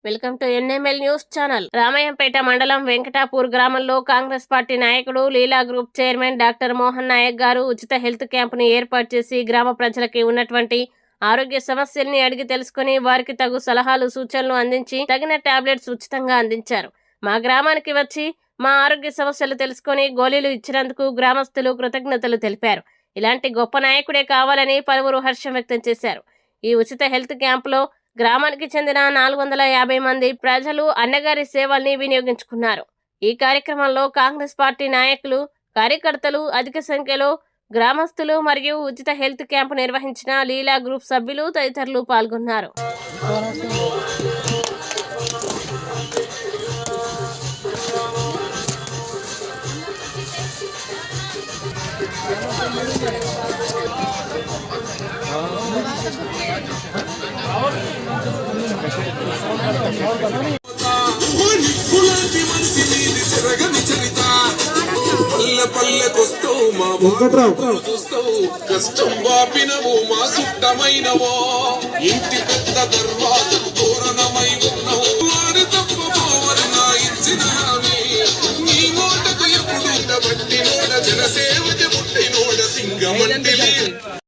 Welcome to NML news channel. Ramayampet మండలం వెంకటాపూర్ గ్రామంలో Congress party నాయకుడు Leela group chairman doctor Mohan Naik గారు ఉచిత హెల్త్ క్యాంపును ఏర్పాటు చేసి గ్రామ ప్రజలకి ఉన్నటువంటి ఆరోగ్య సమస్యల్ని అడిగి తెలుసుకుని వారికి తగు సలహాలు సూచనలు అందించి తగిన టాబ్లెట్స్ ఉచితంగా అందించారు. మా గ్రామానికి వచ్చి మా ఆరోగ్య సమస్యలు తెలుసుకుని గోళీలు ఇచ్చినందుకు గ్రామస్తులు కృతజ్ఞతలు తెలిపారు. ఇలాంటి గొప్ప నాయకుడే కావాలని పలువురు హర్షం వ్యక్తం చేశారు. ఈ ఉచిత హెల్త్ క్యాంపులో గ్రామానికి చెందిన 450 మంది ప్రజలు అన్నగారి సేవల్ని వినియోగించుకున్నారు. ఈ కార్యక్రమంలో కాంగ్రెస్ పార్టీ నాయకులు, కార్యకర్తలు, అధిక సంఖ్యలో గ్రామస్తులు మరియు ఉచిత హెల్త్ క్యాంపు నిర్వహించిన లీలా గ్రూప్ సభ్యులు తదితరులు పాల్గొన్నారు. పల్లెకొస్తావు మా బాబు చూస్తావు, కష్టం వాపినవు మా సుట్టమైనవో, ఇంటి పెద్ద దర్వాజకు తోరణమై ఉన్నావు. వారి తప్పవన్నా ఇచ్చిన నీ నోటకు ఎప్పుడు బట్టి నోడ జనసేవకి పుట్టి నోడ సింగమంటి